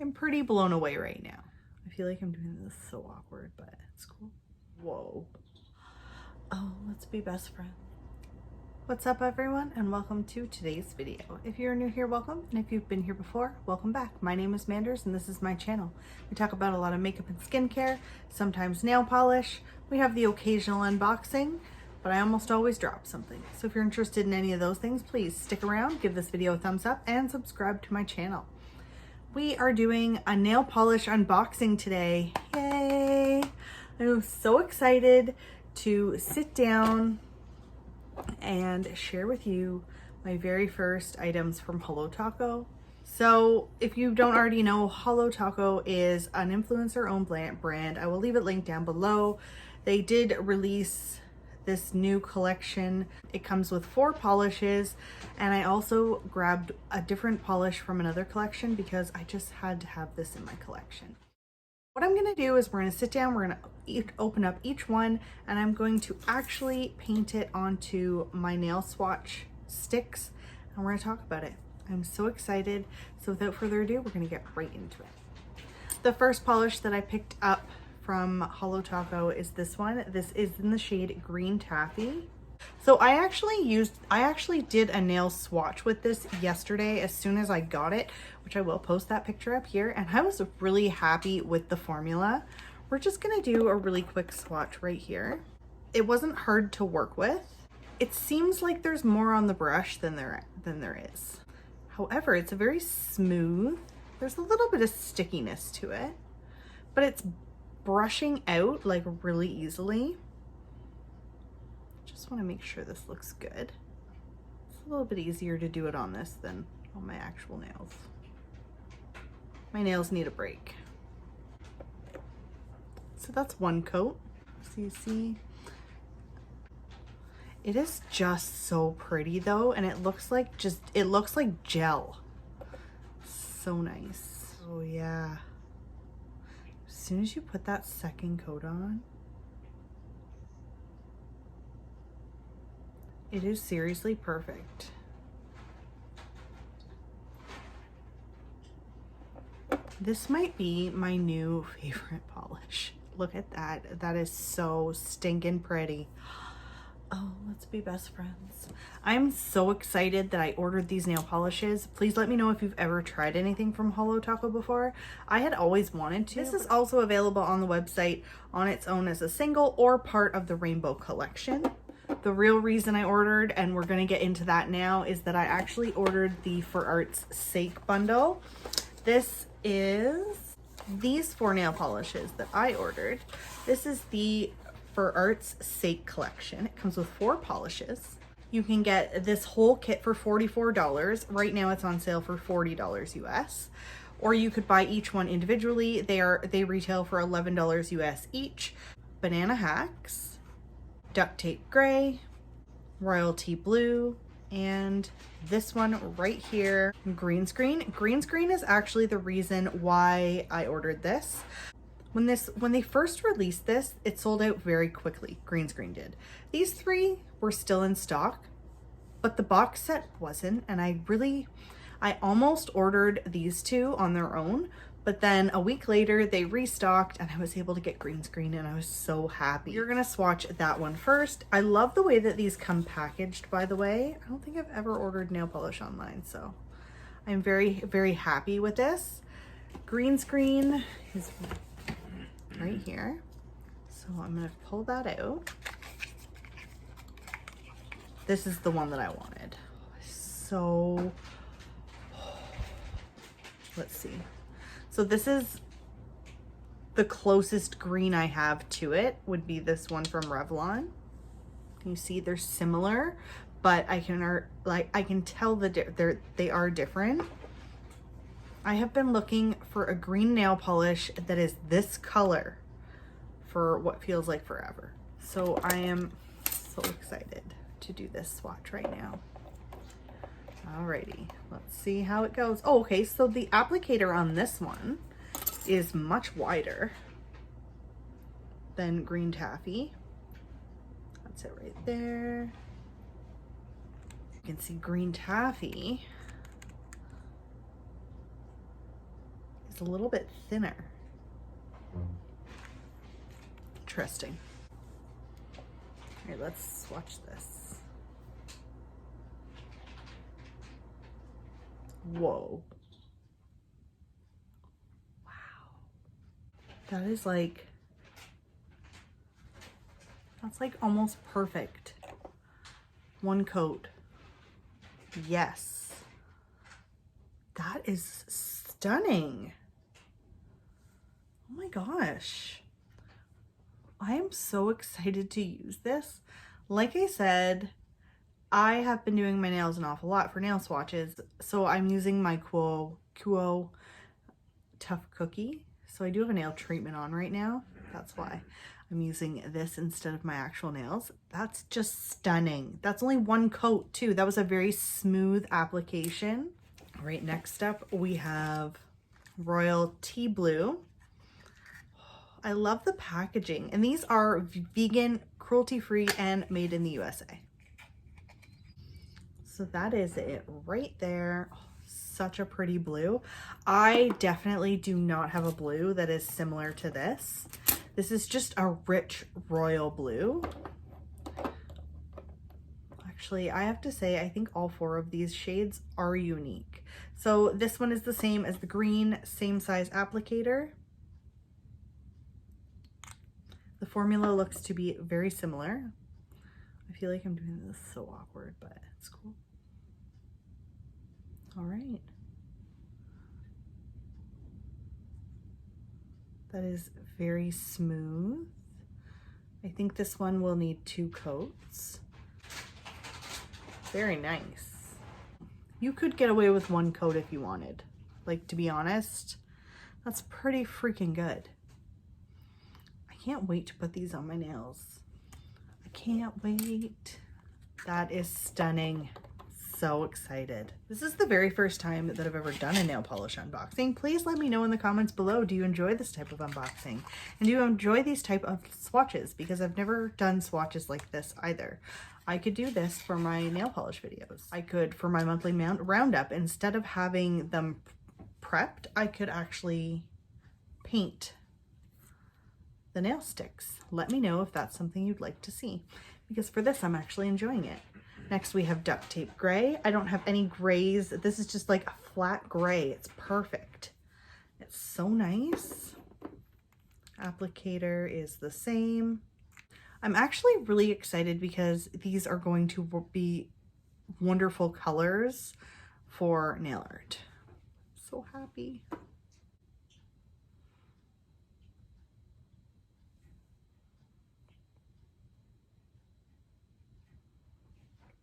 I'm pretty blown away right now. I feel like I'm doing this so awkward, but it's cool. Whoa. Oh, let's be best friends. What's up everyone, and welcome to today's video. If you're new here, welcome, and if you've been here before, welcome back. My name is Manders and this is my channel. We talk about a lot of makeup and skincare, sometimes nail polish. We have the occasional unboxing, but I almost always drop something. So if you're interested in any of those things, please stick around, give this video a thumbs up, and subscribe to my channel. We are doing a nail polish unboxing today. Yay! I'm so excited to sit down and share with you my very first items from Holo Taco. So if you don't already know, Holo Taco is an influencer owned brand. I will leave it linked down below. They did release this new collection. It comes with 4 polishes, and I also grabbed a different polish from another collection because I just had to have this in my collection. What I'm gonna do is we're gonna sit down, we're gonna open up each one, and I'm going to actually paint it onto my nail swatch sticks, and we're gonna talk about it. I'm so excited. So without further ado, we're gonna get right into it. The first polish that I picked up from Holo Taco is this one. This is in the shade Green Taffy. So I actually did a nail swatch with this yesterday as soon as I got it, which I will post that picture up here, and I was really happy with the formula. We're just gonna do a really quick swatch right here. It wasn't hard to work with. It seems like there's more on the brush than there is. However, it's a very smooth. There's a little bit of stickiness to it, but it's brushing out like really easily. Just want to make sure this looks good. It's a little bit easier to do it on this than on my actual nails. My nails need a break. So that's one coat. So you see, it is just so pretty though, and it looks like gel. So nice. Oh yeah. As soon as you put that second coat on, it is seriously perfect. This might be my new favorite polish. Look at that. That is so stinking pretty. Oh, let's be best friends. I'm so excited that I ordered these nail polishes. Please let me know if you've ever tried anything from Holo Taco before. I had always wanted to. This is also available on the website on its own as a single or part of the Rainbow collection. The real reason I ordered, and we're gonna get into that now, is that I actually ordered the For Art's Sake bundle. This is these 4 nail polishes that I ordered. This is the For Art's Sake collection. It comes with 4 polishes. You can get this whole kit for $44. Right now it's on sale for $40 US. Or you could buy each one individually. They retail for $11 US each. Banana Hacks, Duct Tape Gray, Royalty Blue, and this one right here, Green Screen. Green Screen is actually the reason why I ordered this. When they first released this, it sold out very quickly. Green Screen did. These 3 were still in stock, but the box set wasn't, and I almost ordered these 2 on their own, but then a week later they restocked and I was able to get Green Screen, and I was so happy. You're gonna swatch that one first. I love the way that these come packaged, by the way. I don't think I've ever ordered nail polish online, so I'm very, very happy with this. Green Screen is right here. So I'm gonna pull that out. This is the one that I wanted. So let's see. So this is the closest green I have to it, would be this one from Revlon. You see they're similar, but I can tell that they are different. I have been looking for a green nail polish that is this color for what feels like forever. So I am so excited to do this swatch right now. Alrighty, let's see how it goes. Oh, okay, so the applicator on this one is much wider than Green Taffy. That's it right there. You can see Green Taffy it's a little bit thinner. Interesting. All right, let's swatch this. Whoa. Wow. That is like, that's like almost perfect. One coat. Yes. That is stunning. Oh my gosh. I am so excited to use this. Like I said, I have been doing my nails an awful lot for nail swatches, so I'm using my Quo Tough Cookie. So I do have a nail treatment on right now. That's why I'm using this instead of my actual nails. That's just stunning. That's only one coat too. That was a very smooth application. All right, next up we have Royal Tea Blue. I love the packaging, and these are vegan, cruelty-free, and made in the USA. So that is it right there. Oh, such a pretty blue. I definitely do not have a blue that is similar to this. This is just a rich royal blue. Actually, I have to say, I think all 4 of these shades are unique. So this one is the same as the green, same size applicator. The formula looks to be very similar. I feel like I'm doing this so awkward, but it's cool. All right. That is very smooth. I think this one will need 2 coats. Very nice. You could get away with 1 coat if you wanted. Like, to be honest, that's pretty freaking good. I can't wait to put these on my nails. I can't wait. That is stunning. So excited. This is the very first time that I've ever done a nail polish unboxing. Please let me know in the comments below, do you enjoy this type of unboxing? And do you enjoy these type of swatches? Because I've never done swatches like this either. I could do this for my nail polish videos. I could, for my monthly roundup, instead of having them prepped, I could actually paint the nail sticks. Let me know if that's something you'd like to see, because for this I'm actually enjoying it. Next we have Duct Tape Gray. I don't have any grays. This is just like a flat gray. It's perfect. It's so nice. Applicator is the same. I'm actually really excited because these are going to be wonderful colors for nail art. So happy.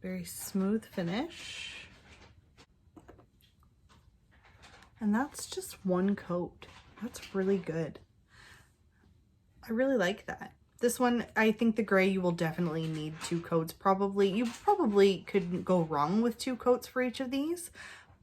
Very smooth finish. And that's just 1 coat. That's really good. I really like that. This one, I think the gray, you will definitely need 2 coats. You probably couldn't go wrong with 2 coats for each of these,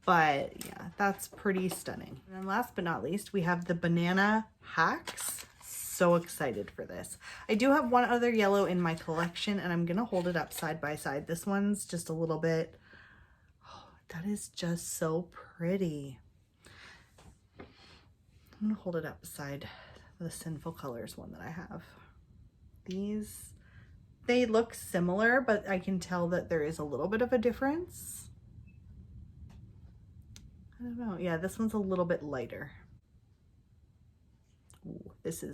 but yeah, that's pretty stunning. And then last but not least, we have the Banana Hacks. So excited for this. I do have one other yellow in my collection, and I'm gonna hold it up side by side. This one's just a little bit, oh, that is just so pretty. I'm gonna hold it up beside the Sinful Colors one that I have. These, they look similar, but I can tell that there is a little bit of a difference. I don't know. Yeah, this one's a little bit lighter. Ooh, that's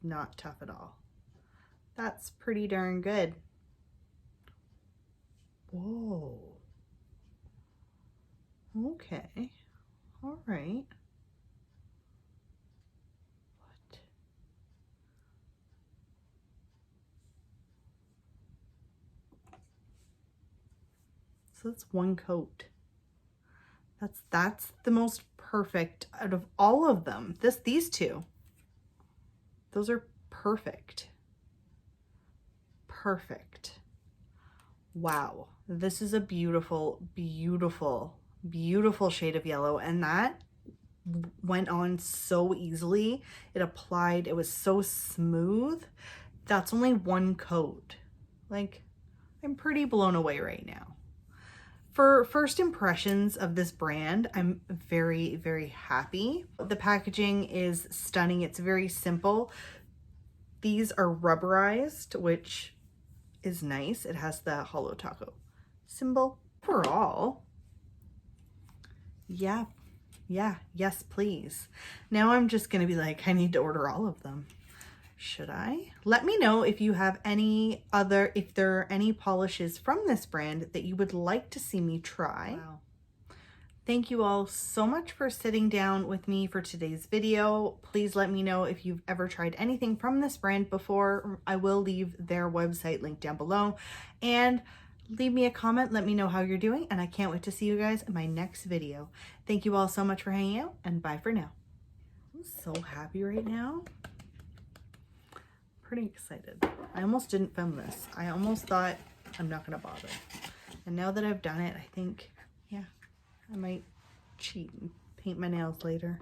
not tough at all. That's pretty darn good. Whoa. Okay. All right. What? So that's 1 coat. That's the most perfect out of all of them. These 2. Those are perfect. Perfect. Wow. This is a beautiful, beautiful, beautiful shade of yellow, and that went on so easily. It applied, it was so smooth. That's only 1 coat. Like, I'm pretty blown away right now. For first impressions of this brand, I'm very, very happy. The packaging is stunning. It's very simple. These are rubberized, which is nice. It has the Holo Taco symbol. Overall, yeah, yes, please. Now I'm just gonna be like, I need to order all of them. Should I? Let me know if you have if there are any polishes from this brand that you would like to see me try. Wow. Thank you all so much for sitting down with me for today's video. Please let me know if you've ever tried anything from this brand before. I will leave their website link down below, and leave me a comment. Let me know how you're doing, and I can't wait to see you guys in my next video. Thank you all so much for hanging out, and bye for now. I'm so happy right now. Pretty excited. I almost didn't film this. I almost thought I'm not gonna bother. And now that I've done it, I think, yeah, I might cheat and paint my nails later.